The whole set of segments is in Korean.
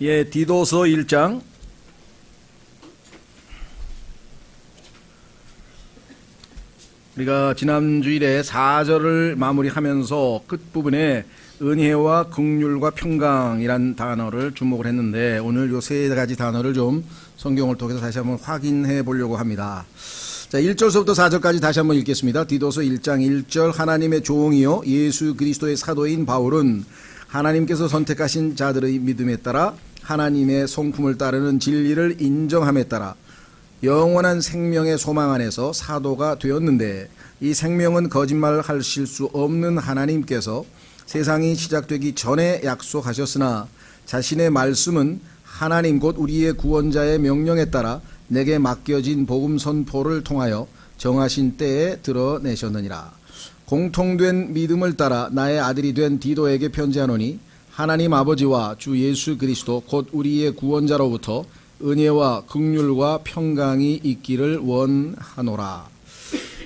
예, 디도서 1장 우리가 지난 주일에 4절을 마무리하면서 끝부분에 은혜와 긍휼과 평강이란 단어를 주목을 했는데 오늘 요 세 가지 단어를 좀 성경을 통해서 다시 한번 확인해 보려고 합니다. 자, 1절서부터 4절까지 다시 한번 읽겠습니다. 디도서 1장 1절 하나님의 종이요 예수 그리스도의 사도인 바울은 하나님께서 선택하신 자들의 믿음에 따라 하나님의 성품을 따르는 진리를 인정함에 따라 영원한 생명의 소망 안에서 사도가 되었는데 이 생명은 거짓말하실 수 없는 하나님께서 세상이 시작되기 전에 약속하셨으나 자신의 말씀은 하나님 곧 우리의 구원자의 명령에 따라 내게 맡겨진 복음 선포를 통하여 정하신 때에 드러내셨느니라. 공통된 믿음을 따라 나의 아들이 된 디도에게 편지하노니 하나님 아버지와 주 예수 그리스도 곧 우리의 구원자로부터 은혜와 긍휼과 평강이 있기를 원하노라.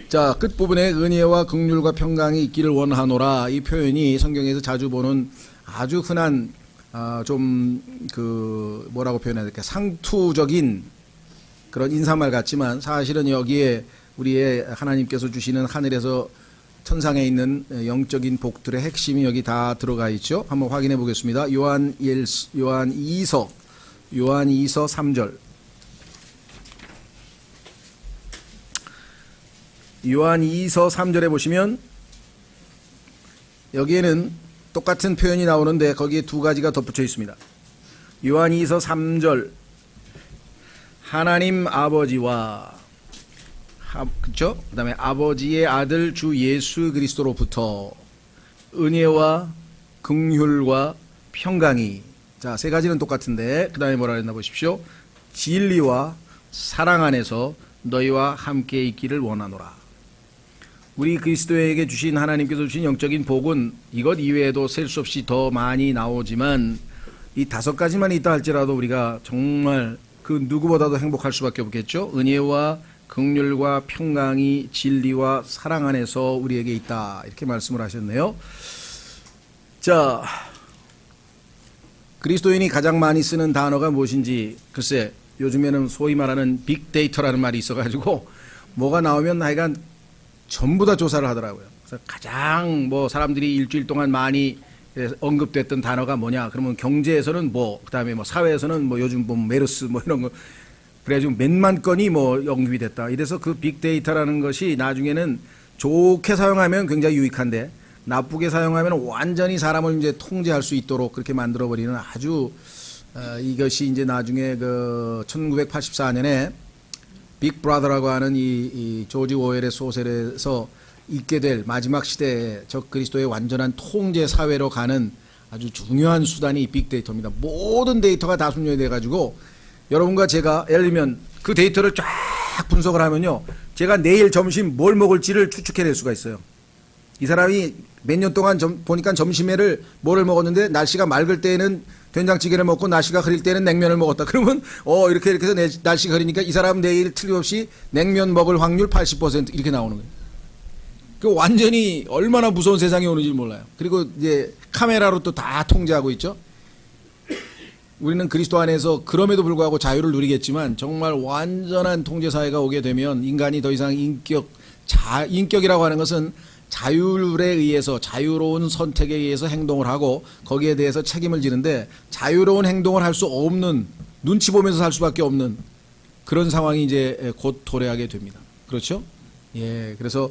자, 끝부분에 은혜와 긍휼과 평강이 있기를 원하노라 이 표현이 성경에서 자주 보는 아주 흔한 뭐라고 표현해야 될까, 상투적인 그런 인사말 같지만 사실은 여기에 우리의 하나님께서 주시는 하늘에서 천상에 있는 영적인 복들의 핵심이 여기 다 들어가 있죠. 한번 확인해 보겠습니다. 요한 2서 3절. 요한 2서 3절에 보시면 여기에는 똑같은 표현이 나오는데 거기에 두 가지가 덧붙여 있습니다. 요한 2서 3절 하나님 아버지와 그렇죠? 그 다음에 아버지의 아들 주 예수 그리스도로부터 은혜와 긍휼과 평강이, 자, 세 가지는 똑같은데 그 다음에 뭐라 했나 보십시오. 진리와 사랑 안에서 너희와 함께 있기를 원하노라. 우리 그리스도에게 주신 하나님께서 주신 영적인 복은 이것 이외에도 셀 수 없이 더 많이 나오지만 이 다섯 가지만 있다 할지라도 우리가 정말 그 누구보다도 행복할 수밖에 없겠죠. 은혜와 긍휼과 평강이 진리와 사랑 안에서 우리에게 있다, 이렇게 말씀을 하셨네요. 자, 그리스도인이 가장 많이 쓰는 단어가 무엇인지 글쎄 요즘에는 소위 말하는 빅데이터라는 말이 있어가지고 뭐가 나오면 하여간 전부 다 조사를 하더라고요. 그래서 가장 사람들이 일주일 동안 많이 언급됐던 단어가 뭐냐 그러면 경제에서는 그 다음에 사회에서는 요즘 메르스 이런 거 그래가지고 몇만 건이 언급이 됐다. 이래서 그 빅데이터라는 것이 나중에는 좋게 사용하면 굉장히 유익한데 나쁘게 사용하면 완전히 사람을 이제 통제할 수 있도록 그렇게 만들어버리는 아주 이것이 이제 나중에 1984년에 빅브라더라고 하는 이 조지 오웰의 소설에서 있게 될 마지막 시대에 적 그리스도의 완전한 통제 사회로 가는 아주 중요한 수단이 이 빅데이터입니다. 모든 데이터가 다 순려이 돼가지고 여러분과 제가 예를 들면 그 데이터를 쫙 분석을 하면요, 제가 내일 점심 뭘 먹을지를 추측해낼 수가 있어요. 이 사람이 몇 년 동안 보니까 점심에를 뭐를 먹었는데 날씨가 맑을 때에는 된장찌개를 먹고 날씨가 흐릴 때는 냉면을 먹었다. 그러면 이렇게 해서 날씨가 흐리니까 이 사람 내일 틀림없이 냉면 먹을 확률 80% 이렇게 나오는 거예요. 그 완전히 얼마나 무서운 세상이 오는지 몰라요. 그리고 이제 카메라로 또 다 통제하고 있죠. 우리는 그리스도 안에서 그럼에도 불구하고 자유를 누리겠지만 정말 완전한 통제 사회가 오게 되면 인간이 더 이상 인격이라고 하는 것은 자율에 의해서 자유로운 선택에 의해서 행동을 하고 거기에 대해서 책임을 지는데 자유로운 행동을 할 수 없는, 눈치 보면서 살 수밖에 없는 그런 상황이 이제 곧 도래하게 됩니다. 그렇죠? 예, 그래서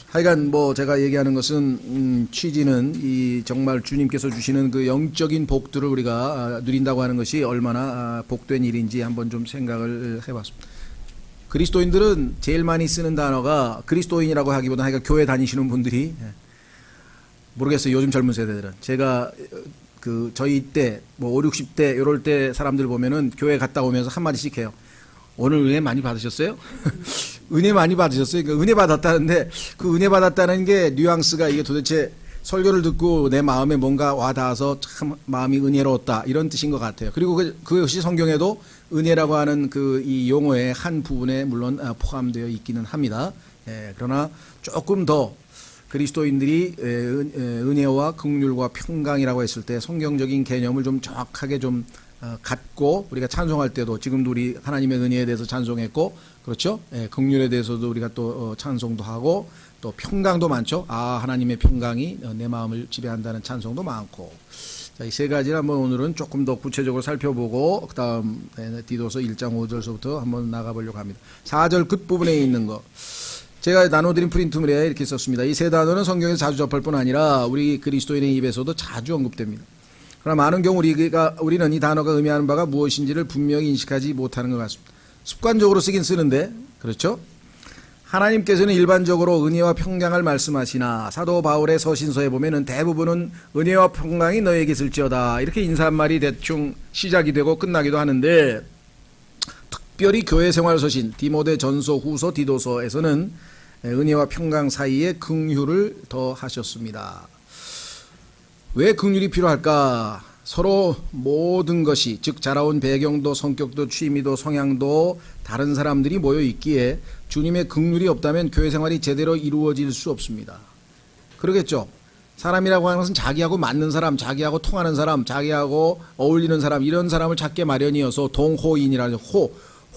하여간 제가 얘기하는 것은 취지는 이 정말 주님께서 주시는 그 영적인 복들을 우리가 누린다고 하는 것이 얼마나 복된 일인지 한번 좀 생각을 해봤습니다. 그리스도인들은 제일 많이 쓰는 단어가 그리스도인이라고 하기보다 하여간 교회 다니시는 분들이 모르겠어요. 요즘 젊은 세대들은 제가 저희 때 5, 60대 이럴 때 사람들 보면은 교회 갔다 오면서 한마디씩 해요. 오늘 은혜 많이 받으셨어요? 은혜 많이 받으셨어요? 그러니까 은혜 받았다는데 그 은혜 받았다는 게 뉘앙스가 이게 도대체 설교를 듣고 내 마음에 뭔가 와닿아서 참 마음이 은혜로웠다 이런 뜻인 것 같아요. 그리고 그것이 성경에도 은혜라고 하는 이 용어의 한 부분에 물론 포함되어 있기는 합니다. 그러나 조금 더 그리스도인들이 은혜와 긍휼과 평강이라고 했을 때 성경적인 개념을 좀 정확하게 좀 갖고 우리가 찬송할 때도 지금도 우리 하나님의 은혜에 대해서 찬송했고 그렇죠? 예, 긍휼에 대해서도 우리가 또 찬송도 하고 또 평강도 많죠. 아 하나님의 평강이 내 마음을 지배한다는 찬송도 많고 자, 이 세 가지를 한번 오늘은 조금 더 구체적으로 살펴보고 그 다음 디도서 1장 5절서부터 한번 나가보려고 합니다. 4절 끝부분에 있는 거 제가 나눠드린 프린트물에 이렇게 썼습니다. 이 세 단어는 성경에서 자주 접할 뿐 아니라 우리 그리스도인의 입에서도 자주 언급됩니다. 그러나 많은 경우 우리는 이 단어가 의미하는 바가 무엇인지를 분명히 인식하지 못하는 것 같습니다. 습관적으로 쓰긴 쓰는데 그렇죠? 하나님께서는 일반적으로 은혜와 평강을 말씀하시나 사도 바울의 서신서에 보면은 대부분은 은혜와 평강이 너에게 있을지어다 이렇게 인사말이 대충 시작이 되고 끝나기도 하는데 특별히 교회 생활 서신 디모데 전서 후서 디도서에서는 은혜와 평강 사이에 긍휼을 더 하셨습니다. 왜 긍휼이 필요할까? 서로 모든 것이 즉 자라온 배경도 성격도 취미도 성향도 다른 사람들이 모여 있기에 주님의 긍휼이 없다면 교회 생활이 제대로 이루어질 수 없습니다. 그러겠죠? 사람이라고 하는 것은 자기하고 맞는 사람, 자기하고 통하는 사람, 자기하고 어울리는 사람 이런 사람을 찾게 마련이어서 동호인이라는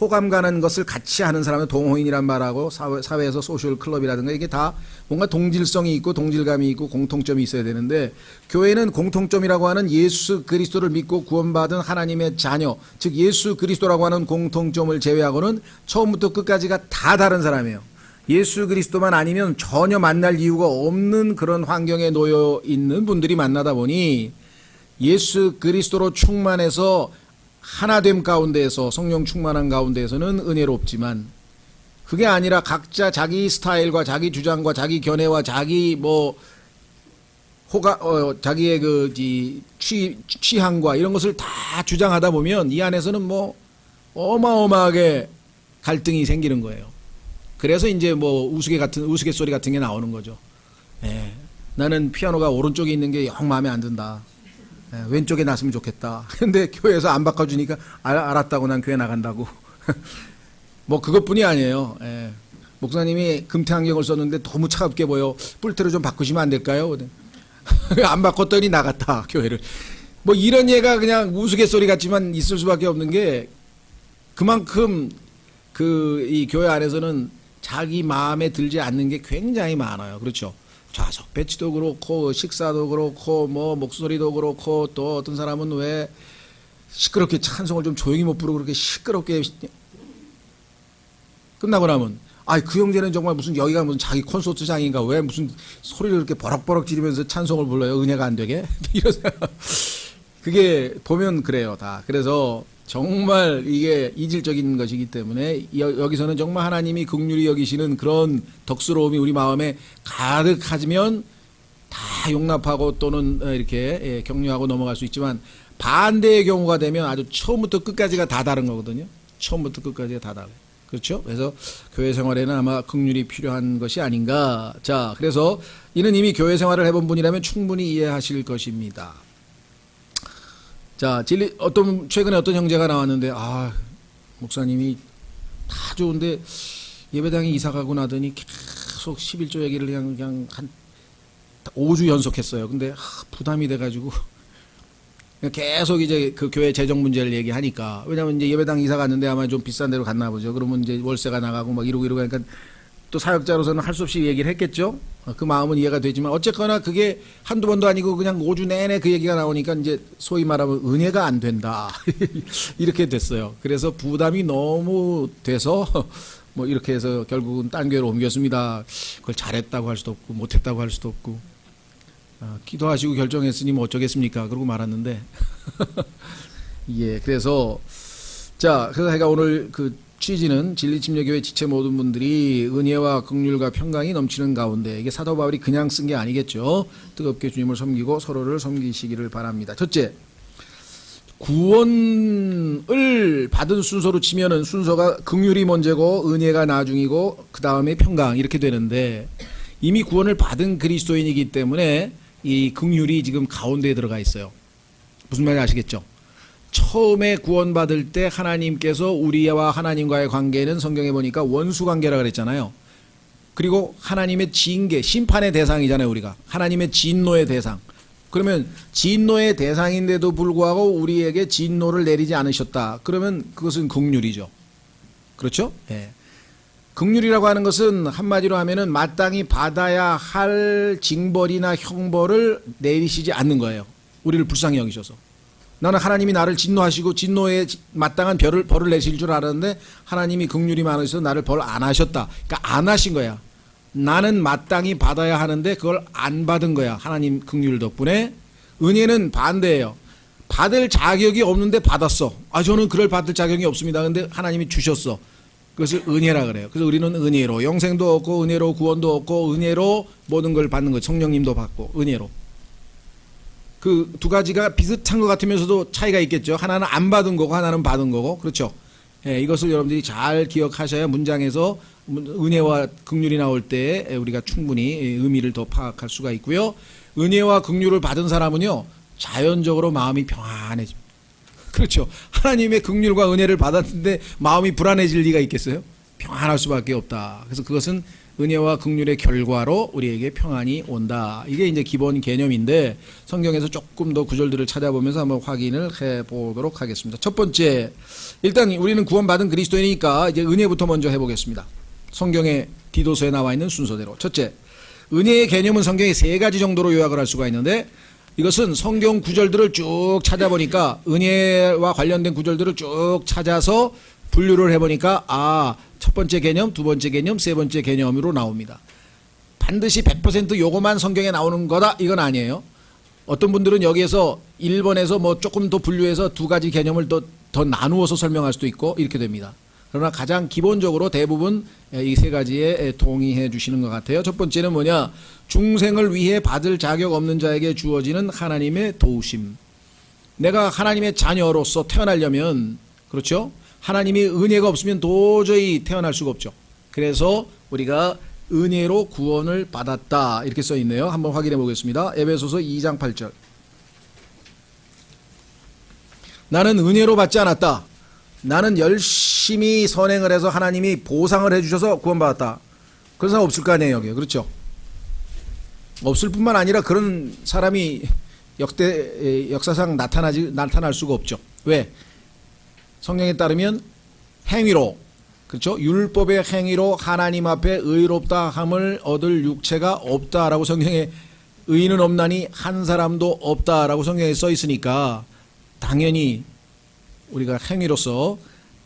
호감 가는 것을 같이 하는 사람은 동호인이란 말하고 사회에서 소셜 클럽이라든가 이게 다 뭔가 동질성이 있고 동질감이 있고 공통점이 있어야 되는데 교회는 공통점이라고 하는 예수 그리스도를 믿고 구원받은 하나님의 자녀 즉 예수 그리스도라고 하는 공통점을 제외하고는 처음부터 끝까지가 다 다른 사람이에요. 예수 그리스도만 아니면 전혀 만날 이유가 없는 그런 환경에 놓여 있는 분들이 만나다 보니 예수 그리스도로 충만해서 하나됨 가운데에서 성령 충만한 가운데에서는 은혜롭지만 그게 아니라 각자 자기 스타일과 자기 주장과 자기 견해와 자기 자기의 취향과 이런 것을 다 주장하다 보면 이 안에서는 어마어마하게 갈등이 생기는 거예요. 그래서 이제 우스갯소리 같은 게 나오는 거죠. 예, 나는 피아노가 오른쪽에 있는 게 영 마음에 안 든다. 왼쪽에 놨으면 좋겠다. 근데 교회에서 안 바꿔주니까 알았다고 난 교회 나간다고. 그것뿐이 아니에요. 예. 목사님이 금태 안경을 썼는데 너무 차갑게 보여. 뿔테로 좀 바꾸시면 안 될까요? 안 바꿨더니 나갔다 교회를. 이런 예가 그냥 우스갯소리 같지만 있을 수밖에 없는 게 그만큼 이 교회 안에서는 자기 마음에 들지 않는 게 굉장히 많아요. 그렇죠? 좌석 배치도 그렇고 식사도 그렇고 목소리도 그렇고 또 어떤 사람은 왜 시끄럽게 찬송을 좀 조용히 못 부르고 그렇게 시끄럽게 끝나고 나면 그 형제는 정말 여기가 무슨 자기 콘서트장인가 왜 무슨 소리를 이렇게 버럭버럭 지르면서 찬송을 불러요 은혜가 안 되게 이러세요. 그게 보면 그래요 다. 그래서 정말 이게 이질적인 것이기 때문에 여기서는 정말 하나님이 긍휼히 여기시는 그런 덕스러움이 우리 마음에 가득하지면 다 용납하고 또는 이렇게 격려하고 넘어갈 수 있지만 반대의 경우가 되면 아주 처음부터 끝까지가 다 다른 거거든요. 처음부터 끝까지가 다 다르요. 그렇죠? 그래서 교회 생활에는 아마 긍휼이 필요한 것이 아닌가. 자, 그래서 이는 이미 교회 생활을 해본 분이라면 충분히 이해하실 것입니다. 자, 최근에 어떤 형제가 나왔는데, 목사님이 다 좋은데, 예배당에 이사 가고 나더니 계속 11조 얘기를 그냥 한 5주 연속했어요. 근데, 부담이 돼가지고, 계속 이제 그 교회 재정 문제를 얘기하니까, 왜냐면 이제 예배당 이사 갔는데 아마 좀 비싼 데로 갔나 보죠. 그러면 이제 월세가 나가고 이러고 하니까 또 사역자로서는 할 수 없이 얘기를 했겠죠. 그 마음은 이해가 되지만 어쨌거나 그게 한두 번도 아니고 그냥 5주 내내 그 얘기가 나오니까 이제 소위 말하면 은혜가 안 된다. 이렇게 됐어요. 그래서 부담이 너무 돼서 이렇게 해서 결국은 딴 교회로 옮겼습니다. 그걸 잘했다고 할 수도 없고 못했다고 할 수도 없고 기도하시고 결정했으니 어쩌겠습니까? 그러고 말았는데 예, 그래서 제가 오늘 취지는 진리침례교회 지체 모든 분들이 은혜와 긍휼과 평강이 넘치는 가운데 이게 사도 바울이 그냥 쓴 게 아니겠죠. 뜨겁게 주님을 섬기고 서로를 섬기시기를 바랍니다. 첫째, 구원을 받은 순서로 치면은 순서가 긍휼이 먼저고 은혜가 나중이고 그 다음에 평강 이렇게 되는데 이미 구원을 받은 그리스도인이기 때문에 이 긍휼이 지금 가운데에 들어가 있어요. 무슨 말인지 아시겠죠? 처음에 구원받을 때 하나님께서 우리와 하나님과의 관계는 성경에 보니까 원수관계라 그랬잖아요. 그리고 하나님의 징계, 심판의 대상이잖아요. 우리가 하나님의 진노의 대상. 그러면 진노의 대상인데도 불구하고 우리에게 진노를 내리지 않으셨다. 그러면 그것은 긍휼이죠. 그렇죠? 예. 긍휼이라고 하는 것은 한마디로 하면은 마땅히 받아야 할 징벌이나 형벌을 내리시지 않는 거예요. 우리를 불쌍히 여기셔서. 나는 하나님이 나를 진노하시고 진노에 마땅한 벌을 내실 줄 알았는데 하나님이 긍휼이 많으셔서 나를 벌 안 하셨다. 그러니까 안 하신 거야. 나는 마땅히 받아야 하는데 그걸 안 받은 거야. 하나님 긍휼 덕분에. 은혜는 반대예요. 받을 자격이 없는데 받았어. 저는 그걸 받을 자격이 없습니다. 근데 하나님이 주셨어. 그것을 은혜라 그래요. 그래서 우리는 은혜로 영생도 얻고 은혜로 구원도 얻고 은혜로 모든 걸 받는 거예요. 성령님도 받고 은혜로. 그 두 가지가 비슷한 것 같으면서도 차이가 있겠죠. 하나는 안 받은 거고 하나는 받은 거고. 그렇죠. 예, 이것을 여러분들이 잘 기억하셔야 문장에서 은혜와 긍휼이 나올 때 우리가 충분히 의미를 더 파악할 수가 있고요. 은혜와 긍휼을 받은 사람은요, 자연적으로 마음이 평안해집니다. 그렇죠. 하나님의 긍휼과 은혜를 받았는데 마음이 불안해질 리가 있겠어요? 평안할 수밖에 없다. 그래서 그것은 은혜와 긍휼의 결과로 우리에게 평안이 온다. 이게 이제 기본 개념인데 성경에서 조금 더 구절들을 찾아보면서 한번 확인을 해보도록 하겠습니다. 첫 번째, 일단 우리는 구원받은 그리스도인이니까 이제 은혜부터 먼저 해보겠습니다. 성경의 디도서에 나와 있는 순서대로. 첫째, 은혜의 개념은 성경에 3가지 정도로 요약을 할 수가 있는데 이것은 성경 구절들을 쭉 찾아보니까 은혜와 관련된 구절들을 쭉 찾아서 분류를 해보니까 첫 번째 개념, 두 번째 개념, 세 번째 개념으로 나옵니다. 반드시 100% 요거만 성경에 나오는 거다 이건 아니에요. 어떤 분들은 여기에서 1번에서 뭐 조금 더 분류해서 2가지 개념을 더 나누어서 설명할 수도 있고 이렇게 됩니다. 그러나 가장 기본적으로 대부분 이 3가지에 동의해 주시는 것 같아요. 첫 번째는 뭐냐? 중생을 위해 받을 자격 없는 자에게 주어지는 하나님의 도우심. 내가 하나님의 자녀로서 태어나려면, 그렇죠? 하나님의 은혜가 없으면 도저히 태어날 수가 없죠. 그래서 우리가 은혜로 구원을 받았다 이렇게 써 있네요. 한번 확인해 보겠습니다. 에베소서 2장 8절. 나는 은혜로 받지 않았다. 나는 열심히 선행을 해서 하나님이 보상을 해주셔서 구원받았다. 그런 사람 없을 거 아니에요, 여기. 그렇죠? 없을 뿐만 아니라 그런 사람이 역사상 나타날 수가 없죠. 왜? 성경에 따르면 행위로, 그렇죠? 율법의 행위로 하나님 앞에 의롭다 함을 얻을 육체가 없다라고 성경에 의인은 없나니 한 사람도 없다라고 성경에 써 있으니까 당연히 우리가 행위로서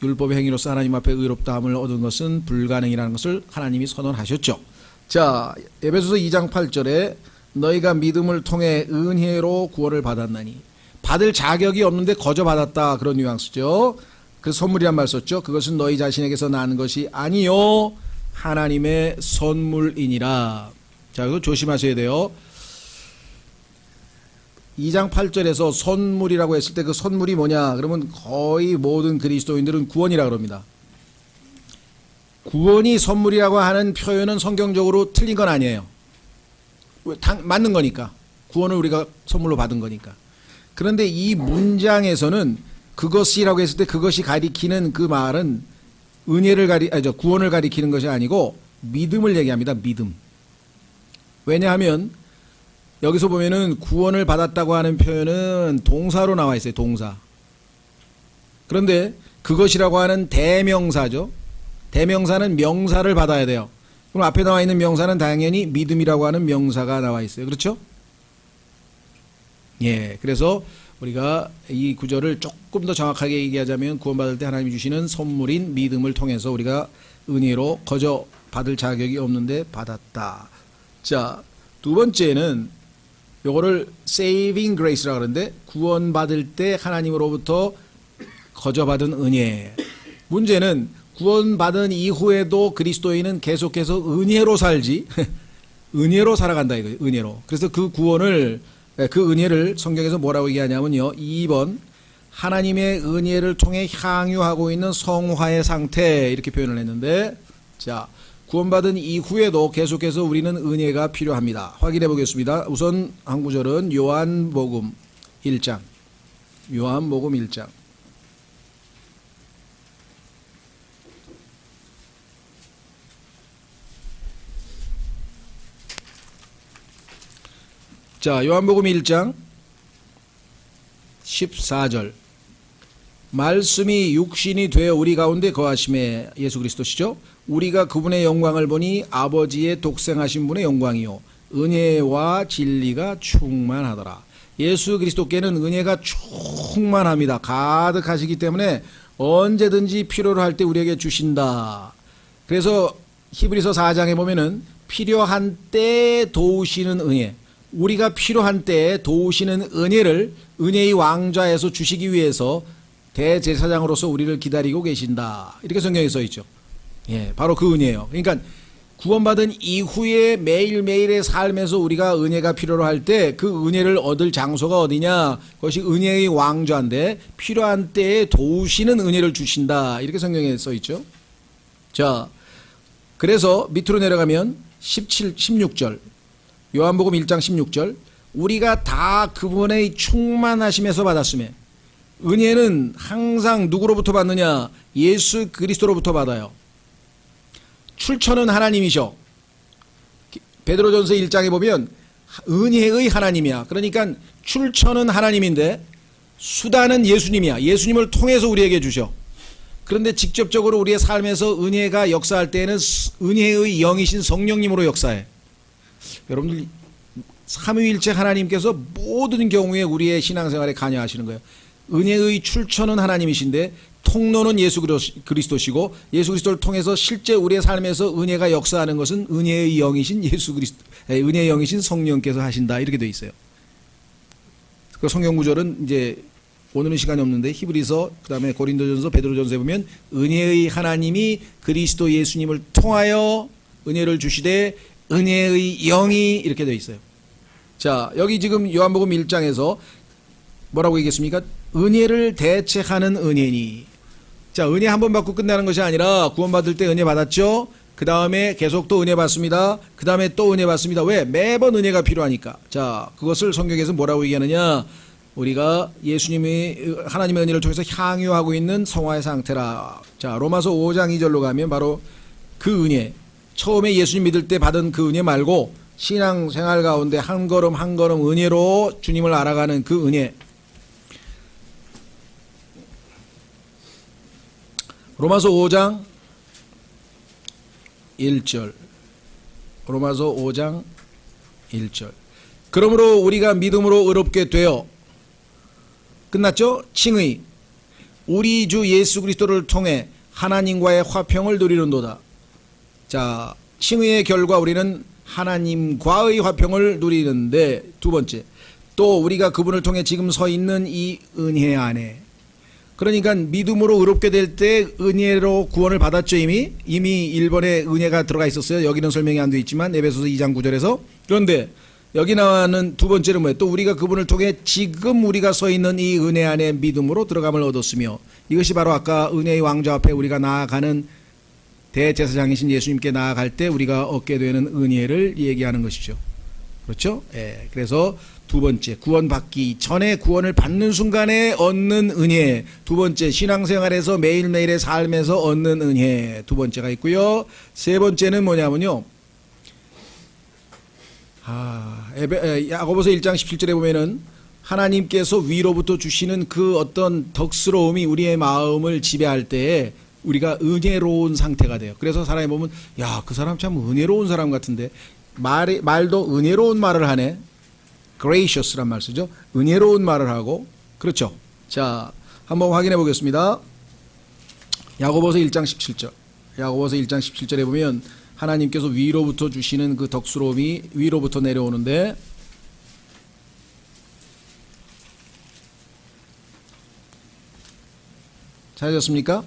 율법의 행위로서 하나님 앞에 의롭다함을 얻은 것은 불가능이라는 것을 하나님이 선언하셨죠. 자, 에베소서 2장 8절에 너희가 믿음을 통해 은혜로 구원을 받았나니 받을 자격이 없는데 거저 받았다 그런 뉘앙스죠. 그 선물이란 말 썼죠. 그것은 너희 자신에게서 나는 것이 아니요 하나님의 선물이니라. 자, 이거 조심하셔야 돼요. 2장 8절에서 선물이라고 했을 때 그 선물이 뭐냐? 그러면 거의 모든 그리스도인들은 구원이라 그럽니다. 구원이 선물이라고 하는 표현은 성경적으로 틀린 건 아니에요. 맞는 거니까. 구원을 우리가 선물로 받은 거니까. 그런데 이 문장에서는 그것이라고 했을 때 그것이 가리키는 그 말은 구원을 가리키는 것이 아니고 믿음을 얘기합니다. 믿음. 왜냐하면 여기서 보면은 구원을 받았다고 하는 표현은 동사로 나와 있어요. 동사. 그런데 그것이라고 하는 대명사죠. 대명사는 명사를 받아야 돼요. 그럼 앞에 나와 있는 명사는 당연히 믿음이라고 하는 명사가 나와 있어요. 그렇죠? 예. 그래서 우리가 이 구절을 조금 더 정확하게 얘기하자면 구원받을 때 하나님이 주시는 선물인 믿음을 통해서 우리가 은혜로 거저 받을 자격이 없는데 받았다. 자, 두 번째는 요거를 saving grace라고 하는데 구원받을 때 하나님으로부터 거저 받은 은혜. 문제는 구원받은 이후에도 그리스도인은 계속해서 은혜로 살지 은혜로 살아간다 이거예요. 은혜로. 그래서 그 은혜를 성경에서 뭐라고 얘기하냐면요. 2번 하나님의 은혜를 통해 향유하고 있는 성화의 상태 이렇게 표현을 했는데 자 구원받은 이후에도 계속해서 우리는 은혜가 필요합니다. 확인해 보겠습니다. 우선 한 구절은 요한복음 1장. 요한복음 1장. 자, 요한복음 1장 14절. 말씀이 육신이 되어 우리 가운데 거하심에, 예수 그리스도시죠. 우리가 그분의 영광을 보니 아버지의 독생하신 분의 영광이요 은혜와 진리가 충만하더라. 예수 그리스도께는 은혜가 충만합니다. 가득하시기 때문에 언제든지 필요로 할 때 우리에게 주신다. 그래서 히브리서 4장에 보면은 필요한 때 도우시는 은혜, 우리가 필요한 때에 도우시는 은혜를 은혜의 왕좌에서 주시기 위해서 대제사장으로서 우리를 기다리고 계신다. 이렇게 성경에 써 있죠. 예, 바로 그 은혜예요. 그러니까 구원받은 이후에 매일매일의 삶에서 우리가 은혜가 필요로 할 때 그 은혜를 얻을 장소가 어디냐? 그것이 은혜의 왕좌인데 필요한 때에 도우시는 은혜를 주신다. 이렇게 성경에 써 있죠. 자, 그래서 밑으로 내려가면 16절. 요한복음 1장 16절. 우리가 다 그분의 충만하심에서 받았으며, 은혜는 항상 누구로부터 받느냐? 예수 그리스도로부터 받아요. 출처는 하나님이셔. 베드로전서 1장에 보면 은혜의 하나님이야. 그러니까 출처는 하나님인데 수단은 예수님이야. 예수님을 통해서 우리에게 주셔. 그런데 직접적으로 우리의 삶에서 은혜가 역사할 때에는 은혜의 영이신 성령님으로 역사해. 여러분들 삼위일체 하나님께서 모든 경우에 우리의 신앙생활에 관여하시는 거예요. 은혜의 출처는 하나님이신데 통로는 예수 그리스도시고, 예수 그리스도를 통해서 실제 우리의 삶에서 은혜가 역사하는 것은 은혜의 영이신 예수 그리스도, 은혜의 영이신 성령께서 하신다. 이렇게 되어 있어요. 그 성경 구절은 이제 오늘은 시간이 없는데 히브리서, 그다음에 고린도전서, 베드로전서에 보면 은혜의 하나님이 그리스도 예수님을 통하여 은혜를 주시되 은혜의 영이 이렇게 되어 있어요. 자, 여기 지금 요한복음 1장에서 뭐라고 얘기했습니까? 은혜를 대체하는 은혜니. 자, 은혜 한 번 받고 끝나는 것이 아니라 구원받을 때 은혜 받았죠. 그 다음에 계속 또 은혜 받습니다. 그 다음에 또 은혜 받습니다. 왜? 매번 은혜가 필요하니까. 자, 그것을 성경에서 뭐라고 얘기하느냐? 우리가 예수님이 하나님의 은혜를 통해서 향유하고 있는 성화의 상태라. 자, 로마서 5장 2절로 가면 바로 그 은혜, 처음에 예수님 믿을 때 받은 그 은혜 말고 신앙생활 가운데 한 걸음 한 걸음 은혜로 주님을 알아가는 그 은혜. 로마서 5장 1절. 로마서 5장 1절. 그러므로 우리가 믿음으로 의롭게 되어, 끝났죠? 칭의, 우리 주 예수 그리스도를 통해 하나님과의 화평을 누리는도다. 자, 칭의의 결과 우리는 하나님과의 화평을 누리는데, 두 번째, 또 우리가 그분을 통해 지금 서 있는 이 은혜 안에, 그러니까 믿음으로 의롭게 될 때 은혜로 구원을 받았죠. 이미 1번에 은혜가 들어가 있었어요. 여기는 설명이 안 돼 있지만 에베소서 2장 9절에서. 그런데 여기 나와는 두 번째는 뭐예요? 또 우리가 그분을 통해 지금 우리가 서 있는 이 은혜 안에 믿음으로 들어감을 얻었으며, 이것이 바로 아까 은혜의 왕좌 앞에 우리가 나아가는 대제사장이신 예수님께 나아갈 때 우리가 얻게 되는 은혜를 얘기하는 것이죠. 그렇죠? 예. 그래서 두 번째, 구원받기 전에 구원을 받는 순간에 얻는 은혜. 두 번째, 신앙생활에서 매일매일의 삶에서 얻는 은혜. 두 번째가 있고요. 세 번째는 뭐냐면요. 야고보서 1장 17절에 보면은 하나님께서 위로부터 주시는 그 어떤 덕스러움이 우리의 마음을 지배할 때에 우리가 은혜로운 상태가 돼요. 그래서 사람이 보면, 야, 그 사람 참 은혜로운 사람 같은데, 말도 은혜로운 말을 하네. gracious란 말 쓰죠. 은혜로운 말을 하고. 그렇죠. 자, 한번 확인해 보겠습니다. 야고보서 1장 17절. 야고보서 1장 17절에 보면 하나님께서 위로부터 주시는 그 덕스러움이 위로부터 내려오는데, 찾으셨습니까?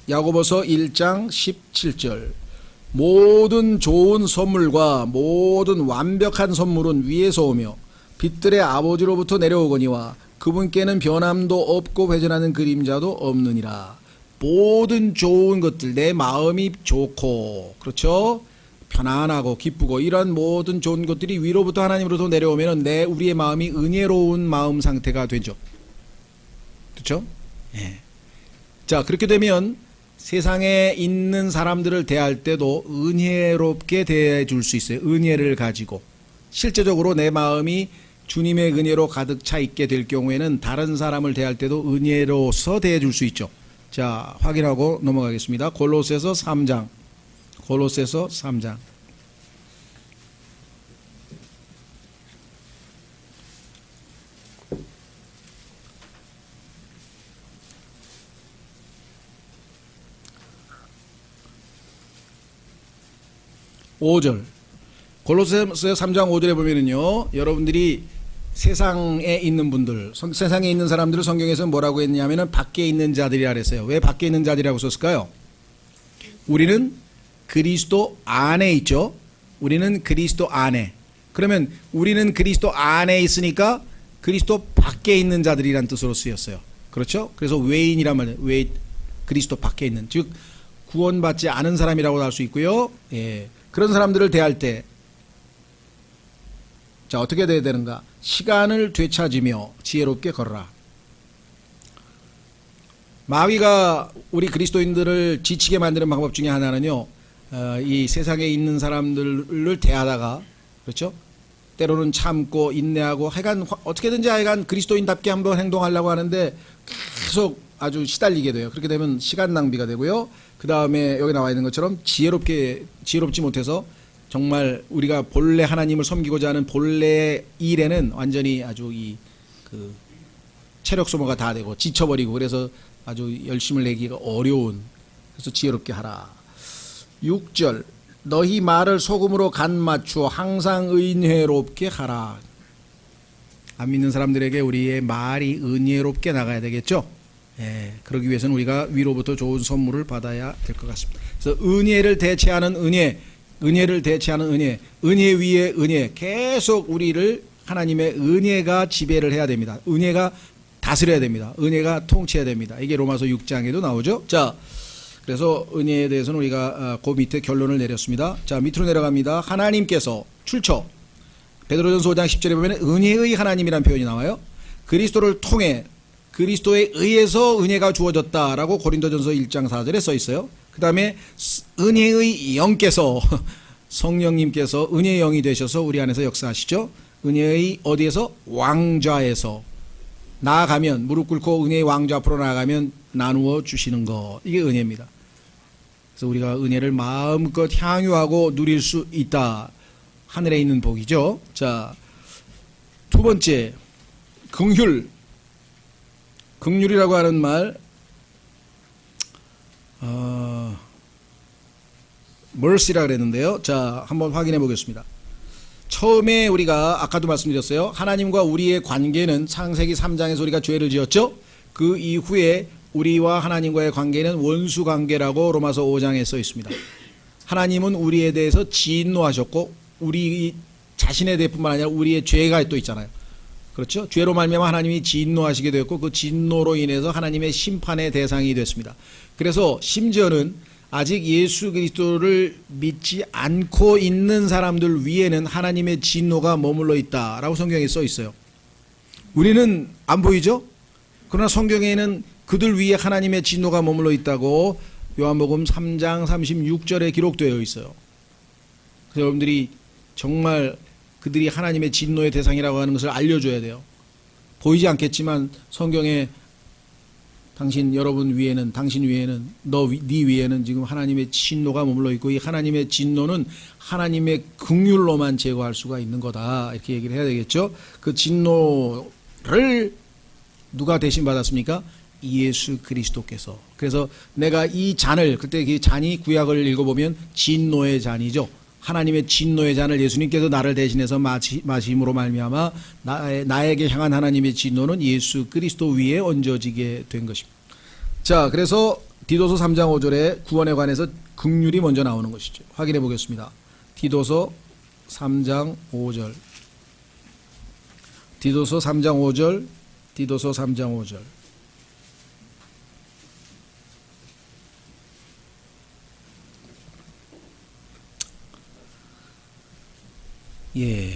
야고보서 1장 17절. 모든 좋은 선물과 모든 완벽한 선물은 위에서 오며 빛들의 아버지로부터 내려오거니와 그분께는 변함도 없고 회전하는 그림자도 없느니라. 모든 좋은 것들, 내 마음이 좋고, 그렇죠? 편안하고 기쁘고 이런 모든 좋은 것들이 위로부터 하나님으로부터 내려오면 우리의 마음이 은혜로운 마음 상태가 되죠. 그렇죠? 예. 자, 그렇게 되면 세상에 있는 사람들을 대할 때도 은혜롭게 대해줄 수 있어요. 은혜를 가지고. 실제적으로 내 마음이 주님의 은혜로 가득 차 있게 될 경우에는 다른 사람을 대할 때도 은혜로서 대해줄 수 있죠. 자, 확인하고 넘어가겠습니다. 골로새서 3장. 골로새서 3장. (5절) 골로새서 3장 5절에 보면은요, 여러분들이 세상에 있는 분들, 세상에 있는 사람들을 성경에서 뭐라고 했냐면은 밖에 있는 자들이라 그랬어요. 왜 밖에 있는 자들이라고 썼을까요? 우리는 그리스도 안에 있죠. 우리는 그리스도 안에. 그러면 우리는 그리스도 안에 있으니까 그리스도 밖에 있는 자들이란 뜻으로 쓰였어요. 그렇죠? 그래서 외인이란 말이에요. 외, 그리스도 밖에 있는, 즉 구원받지 않은 사람이라고 할 수 있고요. 예. 그런 사람들을 대할 때, 자, 어떻게 돼야 되는가? 시간을 되찾으며 지혜롭게 걸어라. 마귀가 우리 그리스도인들을 지치게 만드는 방법 중에 하나는요, 이 세상에 있는 사람들을 대하다가, 그렇죠? 때로는 참고 인내하고 하여간 어떻게든지 하여간 그리스도인답게 한번 행동하려고 하는데 계속 아주 시달리게 돼요. 그렇게 되면 시간 낭비가 되고요. 그 다음에 여기 나와 있는 것처럼 지혜롭지 못해서 정말 우리가 본래 하나님을 섬기고자 하는 본래 일에는 완전히 아주 그 체력 소모가 다 되고 지쳐버리고, 그래서 아주 열심을 내기가 어려운, 그래서 지혜롭게 하라. 6절 너희 말을 소금으로 간 맞추어 항상 은혜롭게 하라. 안 믿는 사람들에게 우리의 말이 은혜롭게 나가야 되겠죠. 예, 그러기 위해서는 우리가 위로부터 좋은 선물을 받아야 될 것 같습니다. 그래서 은혜를 대체하는 은혜, 은혜를 대체하는 은혜, 은혜 위에 은혜, 계속 우리를 하나님의 은혜가 지배를 해야 됩니다. 은혜가 다스려야 됩니다. 은혜가 통치해야 됩니다. 이게 로마서 6장에도 나오죠. 자, 그래서 은혜에 대해서는 우리가 그 밑에 결론을 내렸습니다. 자, 밑으로 내려갑니다. 하나님께서 출처, 베드로전서 5장 10절에 보면 은혜의 하나님이라는 표현이 나와요. 그리스도를 통해, 그리스도에 의해서 은혜가 주어졌다라고 고린도전서 1장 4절에 써 있어요. 그 다음에 은혜의 영께서, 성령님께서 은혜의 영이 되셔서 우리 안에서 역사하시죠. 은혜의 어디에서? 왕좌에서 나아가면, 무릎 꿇고 은혜의 왕좌 앞으로 나아가면 나누어 주시는 거, 이게 은혜입니다. 그래서 우리가 은혜를 마음껏 향유하고 누릴 수 있다. 하늘에 있는 복이죠. 자, 두 번째, 긍휼. 긍휼이라고 하는 말, mercy라 그랬는데요. 자, 한번 확인해 보겠습니다. 처음에 우리가 아까도 말씀드렸어요. 하나님과 우리의 관계는 창세기 3장에서 우리가 죄를 지었죠. 그 이후에 우리와 하나님과의 관계는 원수 관계라고 로마서 5장에 써 있습니다. 하나님은 우리에 대해서 진노하셨고 우리 자신에 대해 뿐만 아니라 우리의 죄가 또 있잖아요. 그렇죠? 죄로 말미암아 하나님이 진노하시게 되었고 그 진노로 인해서 하나님의 심판의 대상이 됐습니다. 그래서 심지어는 아직 예수 그리스도를 믿지 않고 있는 사람들 위에는 하나님의 진노가 머물러 있다라고 성경에 써 있어요. 우리는 안 보이죠? 그러나 성경에는 그들 위에 하나님의 진노가 머물러 있다고 요한복음 3장 36절에 기록되어 있어요. 그래서 여러분들이 정말 그들이 하나님의 진노의 대상이라고 하는 것을 알려줘야 돼요. 보이지 않겠지만 성경에 여러분 위에는, 당신 위에는, 네 위에는 지금 하나님의 진노가 머물러 있고 이 하나님의 진노는 하나님의 긍휼로만 제거할 수가 있는 거다. 이렇게 얘기를 해야 되겠죠. 그 진노를 누가 대신 받았습니까? 예수 그리스도께서. 그래서 내가 이 잔을, 그때 그 잔이 구약을 읽어보면 진노의 잔이죠. 하나님의 진노의 잔을 예수님께서 나를 대신해서 마심으로 말미암아 나에게 향한 하나님의 진노는 예수 그리스도 위에 얹어지게 된 것입니다. 자, 그래서 디도서 3장 5절에 구원에 관해서 긍휼이 먼저 나오는 것이죠. 확인해 보겠습니다. 디도서 3장 5절. 디도서 3장 5절. 디도서 3장 5절. 예.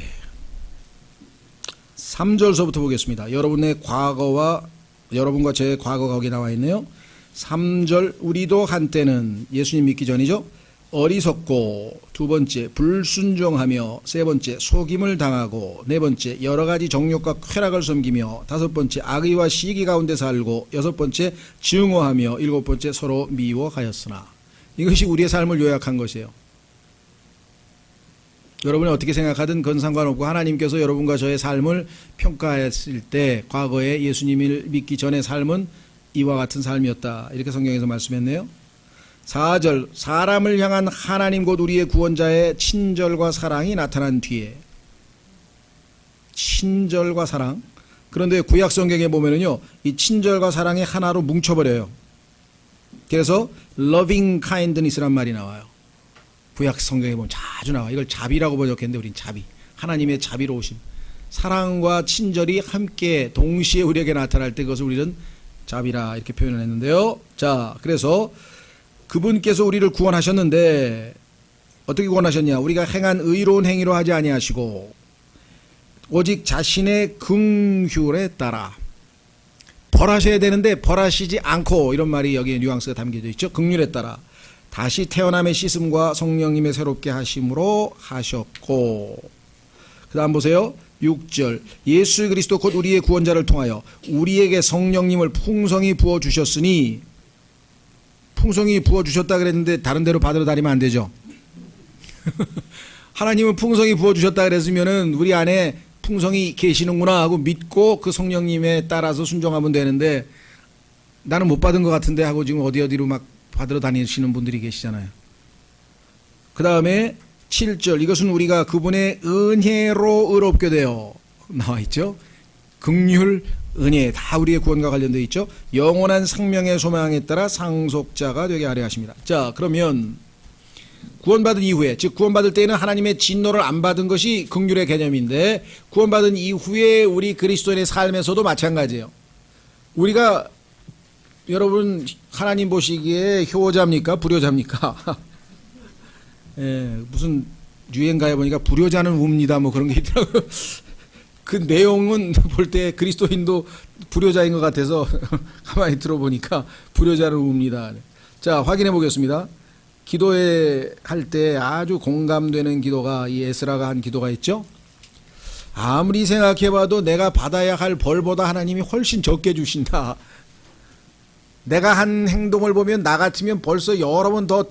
3절서부터 보겠습니다. 여러분의 과거와 여러분과 제 과거가 거기 나와 있네요. 3절 우리도 한때는 예수님 믿기 전이죠. 어리석고, 두 번째 불순종하며, 세 번째 속임을 당하고, 네 번째 여러 가지 정욕과 쾌락을 섬기며, 다섯 번째 악의와 시기 가운데 살고, 여섯 번째 증오하며, 일곱 번째 서로 미워하였으나. 이것이 우리의 삶을 요약한 것이에요. 여러분이 어떻게 생각하든 그건 상관없고, 하나님께서 여러분과 저의 삶을 평가했을 때 과거에 예수님을 믿기 전의 삶은 이와 같은 삶이었다, 이렇게 성경에서 말씀했네요. 4절 사람을 향한 하나님 곧 우리의 구원자의 친절과 사랑이 나타난 뒤에, 친절과 사랑. 그런데 구약 성경에 보면은요, 이 친절과 사랑이 하나로 뭉쳐버려요. 그래서 loving kindness란 말이 나와요. 구약 성경에 보면 자주 나와. 이걸 자비라고 번역했는데 우린 자비, 하나님의 자비로우심, 사랑과 친절이 함께 동시에 우리에게 나타날 때 그것을 우리는 자비라 이렇게 표현을 했는데요. 자, 그래서 그분께서 우리를 구원하셨는데 어떻게 구원하셨냐? 우리가 행한 의로운 행위로 하지 아니하시고 오직 자신의 긍휼에 따라. 벌하셔야 되는데 벌하시지 않고, 이런 말이 여기에 뉘앙스가 담겨져 있죠. 긍휼에 따라 다시 태어남의 씻음과 성령님의 새롭게 하심으로 하셨고, 그 다음 보세요. 6절 예수 그리스도 곧 우리의 구원자를 통하여 우리에게 성령님을 풍성히 부어주셨으니, 풍성히 부어주셨다 그랬는데 다른 데로 받으러 다니면 안 되죠. 하나님은 풍성히 부어주셨다 그랬으면은 우리 안에 풍성히 계시는구나 하고 믿고 그 성령님에 따라서 순종하면 되는데, 나는 못 받은 것 같은데 하고 지금 어디로 막 받으러 다니시는 분들이 계시잖아요. 그 다음에 7절 이것은 우리가 그분의 은혜로 의롭게 되어, 나와 있죠. 긍휼, 은혜 다 우리의 구원과 관련되어 있죠. 영원한 생명의 소망에 따라 상속자가 되게 하려 하십니다. 자, 그러면 구원받은 이후에, 즉 구원받을 때에는 하나님의 진노를 안 받은 것이 긍휼의 개념인데, 구원받은 이후에 우리 그리스도인의 삶에서도 마찬가지예요. 우리가, 여러분 하나님 보시기에 효자입니까 불효자입니까? 예, 무슨 유행가에 보니까 불효자는 웁니다 뭐 그런 게 있더라고요. 그 내용은 볼 때 그리스도인도 불효자인 것 같아서 가만히 들어보니까 불효자는 웁니다. 자, 확인해 보겠습니다. 기도에 할 때 아주 공감되는 기도가 이 에스라가 한 기도가 있죠. 아무리 생각해봐도 내가 받아야 할 벌보다 하나님이 훨씬 적게 주신다. 내가 한 행동을 보면 나 같으면 벌써 여러 번 더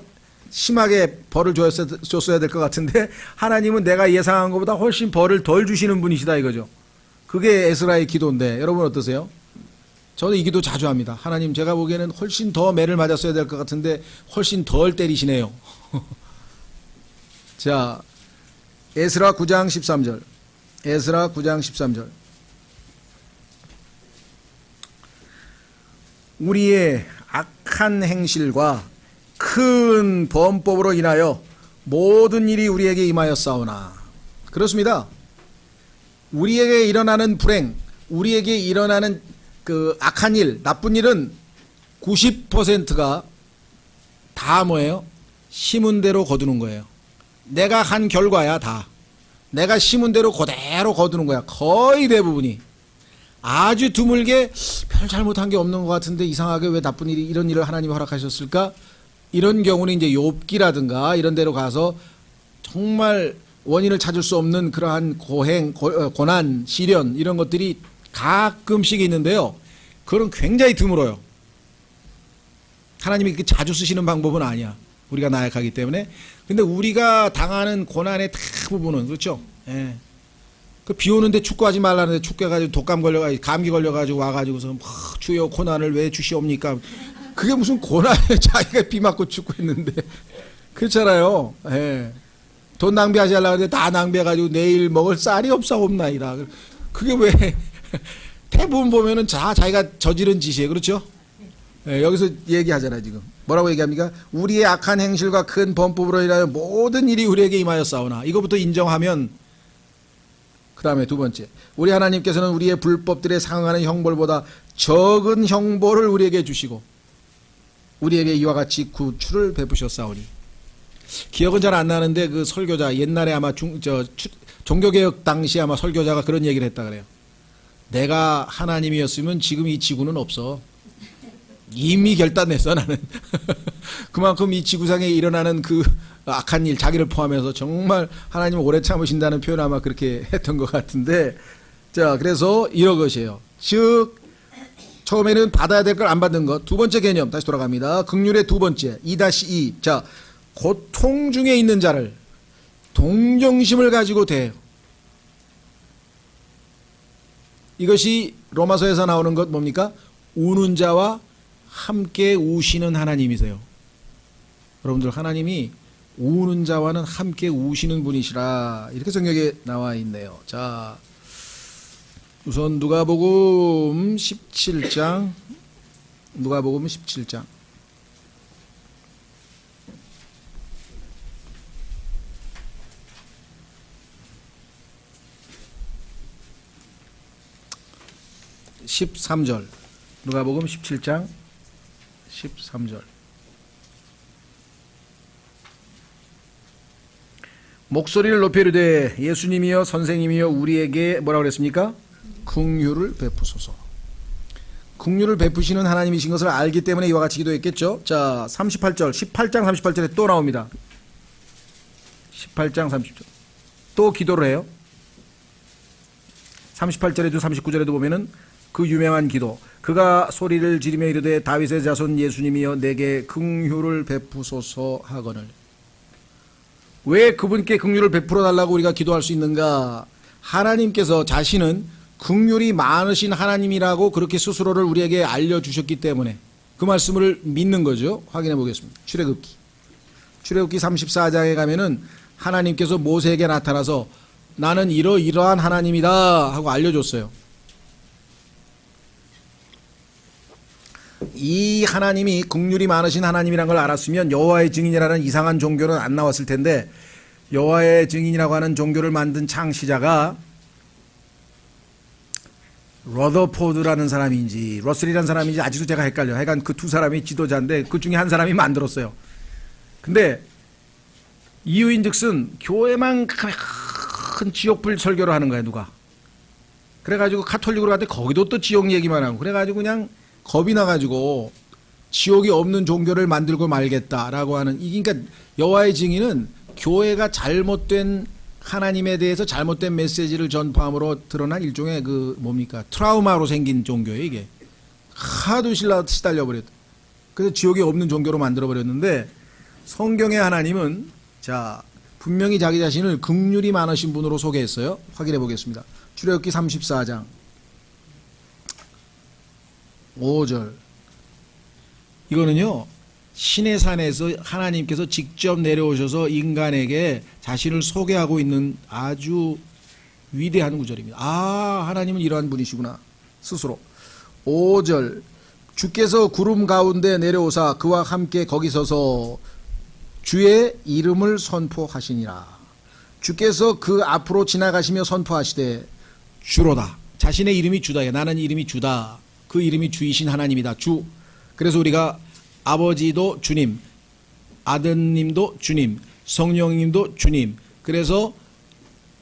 심하게 벌을 줬어야 될 것 같은데, 하나님은 내가 예상한 것보다 훨씬 벌을 덜 주시는 분이시다 이거죠. 그게 에스라의 기도인데, 여러분 어떠세요? 저는 이 기도 자주 합니다. 하나님, 제가 보기에는 훨씬 더 매를 맞았어야 될 것 같은데 훨씬 덜 때리시네요. 자, 에스라 9장 13절. 에스라 9장 13절. 우리의 악한 행실과 큰 범법으로 인하여 모든 일이 우리에게 임하였사오나. 그렇습니다. 우리에게 일어나는 불행, 우리에게 일어나는 그 악한 일, 나쁜 일은 90%가 다 뭐예요? 심은 대로 거두는 거예요. 내가 한 결과야 다. 내가 심은 대로 그대로 거두는 거야. 거의 대부분이. 아주 드물게 별 잘못한 게 없는 것 같은데 이상하게 왜 나쁜 일이, 이런 일을 하나님이 허락하셨을까? 이런 경우는 이제 욥기라든가 이런 데로 가서 정말 원인을 찾을 수 없는 그러한 고행, 고난, 시련 이런 것들이 가끔씩 있는데요. 그건 굉장히 드물어요. 하나님이 그렇게 자주 쓰시는 방법은 아니야. 우리가 나약하기 때문에. 근데 우리가 당하는 고난의 대부분은, 그렇죠? 예. 그 비 오는데 축구하지 말라는데 축구해가지고 독감 걸려가지고 감기 걸려가지고 와가지고서 주여 고난을 왜 주시옵니까? 그게 무슨 고난이에요. 자기가 비 맞고 축구했는데. 그렇잖아요. 예. 돈 낭비하지 않으려고 하는데 다 낭비해가지고 내일 먹을 쌀이 없사옵나이다. 그게 왜 대부분 보면은 자기가 저지른 짓이에요. 그렇죠? 예, 여기서 얘기하잖아요. 지금 뭐라고 얘기합니까? 우리의 악한 행실과 큰 범법으로 인하여 모든 일이 우리에게 임하였사오나. 이거부터 인정하면, 그 다음에 두 번째, 우리 하나님께서는 우리의 불법들에 상응하는 형벌보다 적은 형벌을 우리에게 주시고 우리에게 이와 같이 구출을 베푸셨사오니. 기억은 잘 안 나는데 그 설교자 옛날에 아마 종교개혁 당시 아마 설교자가 그런 얘기를 했다 그래요. 내가 하나님이었으면 지금 이 지구는 없어. 이미 결단했어 나는. 그만큼 이 지구상에 일어나는 그 악한 일, 자기를 포함해서 정말 하나님 오래 참으신다는 표현 아마 그렇게 했던 것 같은데, 자 그래서 이런 것이에요. 즉 처음에는 받아야 될 걸 안 받는 것. 두 번째 개념 다시 돌아갑니다. 극률의 두 번째 2-2. 자 고통 중에 있는 자를 동정심을 가지고 대해요. 이것이 로마서에서 나오는 것 뭡니까? 우는 자와 함께 우시는 하나님이세요. 여러분들 하나님이 우는 자와는 함께 우시는 분이시라 이렇게 성경에 나와 있네요. 자 우선 누가복음 17장 13절 누가복음 17장 13절 목소리를 높여 이르되 예수님이여 선생님이여 우리에게 뭐라고 그랬습니까? 긍휼을 베푸소서. 긍휼을 베푸시는 하나님이신 것을 알기 때문에 이와 같이 기도했겠죠. 자 38절 18장 38절에 또 나옵니다. 18장 30절 또 기도를 해요. 38절에도 39절에도 보면은 그 유명한 기도, 그가 소리를 지르며 이르되 다윗의 자손 예수님이여 내게 긍휼을 베푸소서 하거늘. 왜 그분께 긍휼을 베풀어 달라고 우리가 기도할 수 있는가? 하나님께서 자신은 긍휼이 많으신 하나님이라고 그렇게 스스로를 우리에게 알려주셨기 때문에 그 말씀을 믿는 거죠. 확인해 보겠습니다. 출애굽기 34장에 가면은 하나님께서 모세에게 나타나서 나는 이러이러한 하나님이다 하고 알려줬어요. 이 하나님이 긍휼이 많으신 하나님이란 걸 알았으면 여호와의 증인이라는 이상한 종교는 안 나왔을 텐데, 여호와의 증인이라고 하는 종교를 만든 창시자가 러더포드라는 사람인지 러셀이라는 사람인지 아직도 제가 헷갈려요. 하여간 그 두 사람이 지도자인데 그 중에 한 사람이 만들었어요. 근데 이유인즉슨 교회만 큰 지옥불 설교를 하는 거야 누가. 그래가지고 카톨릭으로 갔더니 거기도 또 지옥 얘기만 하고, 그래가지고 그냥 겁이 나가지고 지옥이 없는 종교를 만들고 말겠다라고 하는. 그러니까 여호와의 증인은 교회가 잘못된 하나님에 대해서 잘못된 메시지를 전파함으로 드러난 일종의 그 뭡니까 트라우마로 생긴 종교예요. 이게 하도 시달려 버렸다. 그래서 지옥이 없는 종교로 만들어 버렸는데, 성경의 하나님은 자 분명히 자기 자신을 긍휼이 많으신 분으로 소개했어요. 확인해 보겠습니다. 출애굽기 34장 5절. 이거는요 신의 산에서 하나님께서 직접 내려오셔서 인간에게 자신을 소개하고 있는 아주 위대한 구절입니다. 아, 하나님은 이러한 분이시구나 스스로. 5절. 주께서 구름 가운데 내려오사 그와 함께 거기 서서 주의 이름을 선포하시니라. 주께서 그 앞으로 지나가시며 선포하시되 주로다. 자신의 이름이 주다. 나는 이름이 주다. 그 이름이 주이신 하나님이다. 주. 그래서 우리가 아버지도 주님, 아드님도 주님, 성령님도 주님. 그래서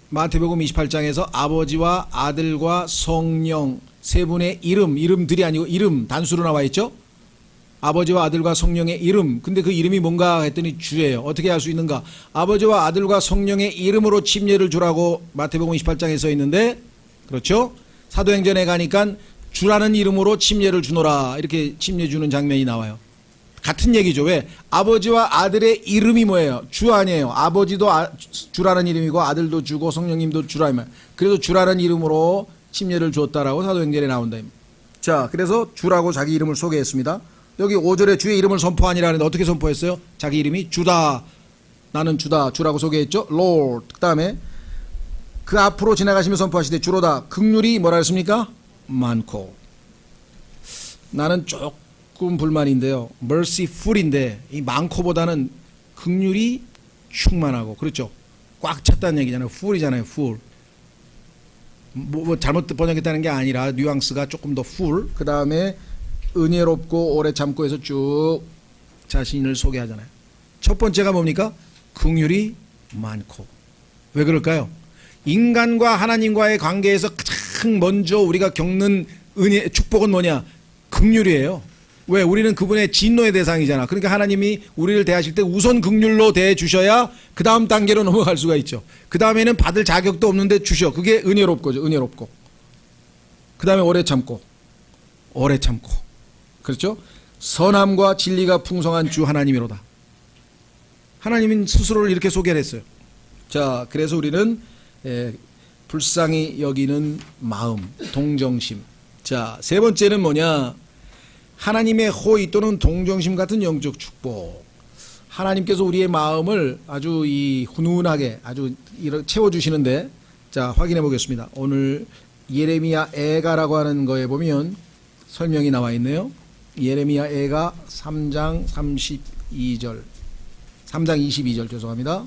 마태복음 28장에서 아버지와 아들과 성령 세 분의 이름들이 아니고 이름 단수로 나와 있죠. 아버지와 아들과 성령의 이름. 근데 그 이름이 뭔가 했더니 주예요. 어떻게 할 수 있는가? 아버지와 아들과 성령의 이름으로 침례를 주라고 마태복음 28장에 써 있는데, 그렇죠? 사도행전에 가니까 주라는 이름으로 침례를 주노라 이렇게 침례 주는 장면이 나와요. 같은 얘기죠. 왜? 아버지와 아들의 이름이 뭐예요? 주 아니에요. 아버지도 주라는 이름이고 아들도 주고 성령님도 주라. 그래서 주라는 이름으로 침례를 주었다라고 사도행전에 나온다. 자, 그래서 주라고 자기 이름을 소개했습니다. 여기 5절에 주의 이름을 선포하니라 하는데 어떻게 선포했어요? 자기 이름이 주다. 나는 주다. 주라고 소개했죠. Lord. 그 다음에 그 앞으로 지나가시며 선포하시되 주로다. 긍휼이 뭐라 했습니까? 많고. 나는 조금 불만인데요. merciful인데 이 많고보다는 긍휼이 충만하고, 그렇죠? 꽉 찼다는 얘기잖아요. full이잖아요. full. 뭐 잘못 번역했다는 게 아니라 뉘앙스가 조금 더 full. 그 다음에 은혜롭고 오래 참고 해서 쭉 자신을 소개하잖아요. 첫 번째가 뭡니까? 긍휼이 많고. 왜 그럴까요? 인간과 하나님과의 관계에서 가장 먼저 우리가 겪는 은혜, 축복은 뭐냐? 긍휼이에요. 왜? 우리는 그분의 진노의 대상이잖아. 그러니까 하나님이 우리를 대하실 때 우선 긍휼로 대해 주셔야 그 다음 단계로 넘어갈 수가 있죠. 그 다음에는 받을 자격도 없는데 주셔. 그게 은혜롭고죠. 은혜롭고. 그 다음에 오래 참고. 오래 참고. 그렇죠? 선함과 진리가 풍성한 주 하나님이로다. 하나님은 스스로를 이렇게 소개를 했어요. 자, 그래서 우리는 불쌍히 여기는 마음, 동정심. 자, 세 번째는 뭐냐? 하나님의 호의 또는 동정심 같은 영적 축복. 하나님께서 우리의 마음을 아주 훈훈하게 아주 채워주시는데, 자, 확인해 보겠습니다. 오늘 예레미야 애가라고 하는 거에 보면 설명이 나와 있네요. 예레미야 애가 3장 32절, 3장 22절 죄송합니다.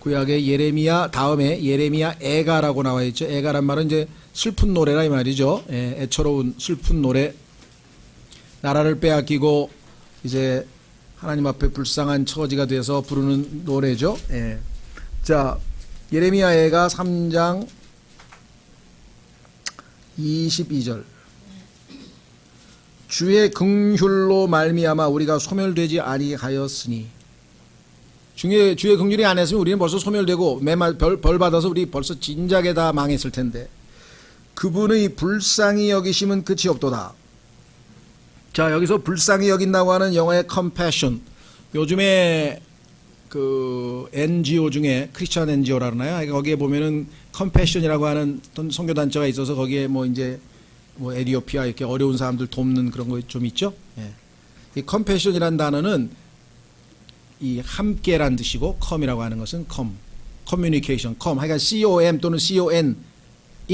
구약의 예레미야 다음에 예레미야 애가라고 나와 있죠. 애가란 말은 이제 슬픈 노래라 이 말이죠. 애처로운 슬픈 노래. 나라를 빼앗기고 이제 하나님 앞에 불쌍한 처지가 돼서 부르는 노래죠. 자, 예레미야 애가 3장 22절. 주의 긍휼로 말미암아 우리가 소멸되지 아니하였으니. 주의 긍휼이 안 했으면 우리는 벌써 소멸되고 벌 받아서 우리 벌써 진작에 다 망했을 텐데. 그분의 불쌍히 여기심은 끝이 없도다. 자, 여기서 불쌍히 여긴다고 하는 영어의 compassion. 요즘에 그 NGO 중에 크리스천 NGO라 그러나요? 거기에 보면은 compassion이라고 하는 어떤 선교단체가 있어서 거기에 뭐 이제 뭐 에티오피아 이렇게 어려운 사람들 돕는 그런 거 좀 있죠. 이 compassion이라는 단어는 이 함께란 뜻이고 com이라고 하는 것은 communication, 하여간 com 또는 con이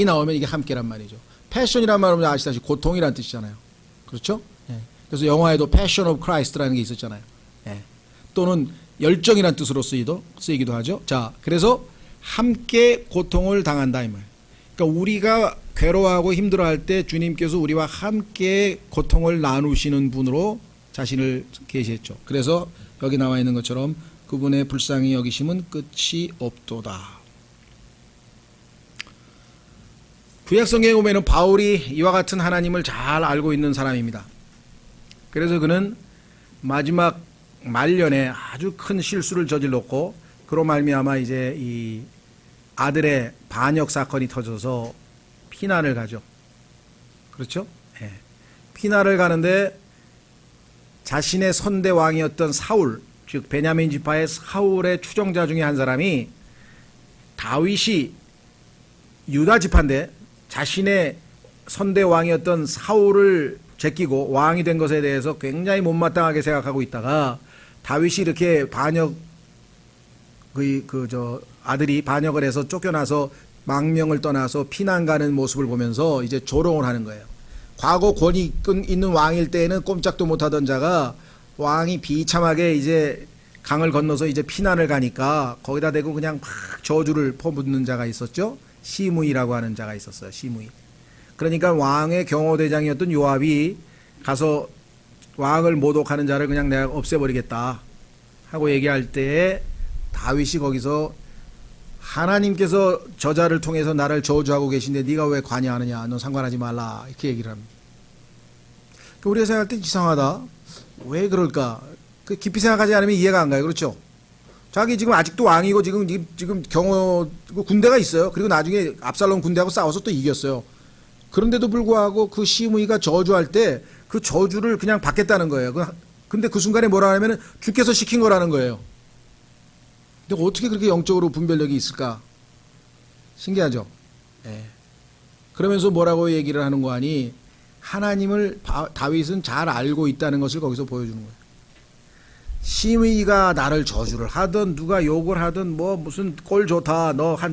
나오면 이게 함께란 말이죠. passion이란 말은 아시다시피 고통이란 뜻이잖아요. 그렇죠? 그래서 영화에도 Passion of Christ라는 게 있었잖아요. 또는 열정이란 뜻으로 쓰이기도 하죠. 자, 그래서 함께 고통을 당한다 이 말. 그러니까 우리가 괴로워하고 힘들어할 때 주님께서 우리와 함께 고통을 나누시는 분으로 자신을 계시했죠. 그래서 여기 나와 있는 것처럼 그분의 불쌍히 여기심은 끝이 없도다. 구약 성경에 보면 바울이 이와 같은 하나님을 잘 알고 있는 사람입니다. 그래서 그는 마지막 말년에 아주 큰 실수를 저질렀고 그로 말미암아 이제 이 아들의 반역 사건이 터져서 피난을 가죠. 그렇죠? 피난을 가는데 자신의 선대 왕이었던 사울, 즉 베냐민 지파의 사울의 추종자 중에 한 사람이 다윗이 유다 지파인데 자신의 선대 왕이었던 사울을 제끼고 왕이 된 것에 대해서 굉장히 못마땅하게 생각하고 있다가 다윗이 이렇게 아들이 반역을 해서 쫓겨나서 망명을 떠나서 피난 가는 모습을 보면서 이제 조롱을 하는 거예요. 과거 권위 있는 왕일 때에는 꼼짝도 못하던 자가 왕이 비참하게 이제 강을 건너서 이제 피난을 가니까 거기다 대고 그냥 막 저주를 퍼붓는 자가 있었죠. 시므이라고 하는 자가 있었어요. 시므이. 그러니까 왕의 경호대장이었던 요압이 가서 왕을 모독하는 자를 그냥 내가 없애버리겠다 하고 얘기할 때에 다윗이 거기서 하나님께서 저자를 통해서 나를 저주하고 계신데 네가 왜 관여하느냐, 너 상관하지 말라 이렇게 얘기를 합니다. 우리가 생각할 때 이상하다. 왜 그럴까? 깊이 생각하지 않으면 이해가 안 가요. 그렇죠? 자기 지금 아직도 왕이고 지금 경호 군대가 있어요. 그리고 나중에 압살롬 군대하고 싸워서 또 이겼어요. 그런데도 불구하고 그 시므이가 저주할 때 그 저주를 그냥 받겠다는 거예요. 근데 그 순간에 뭐라 하냐면 주께서 시킨 거라는 거예요. 근데 어떻게 그렇게 영적으로 분별력이 있을까? 신기하죠? 그러면서 뭐라고 얘기를 하는 거 아니? 하나님을 다윗은 잘 알고 있다는 것을 거기서 보여주는 거예요. 시므이가 나를 저주를 하든 누가 욕을 하든 뭐 무슨 꼴 좋다 너 한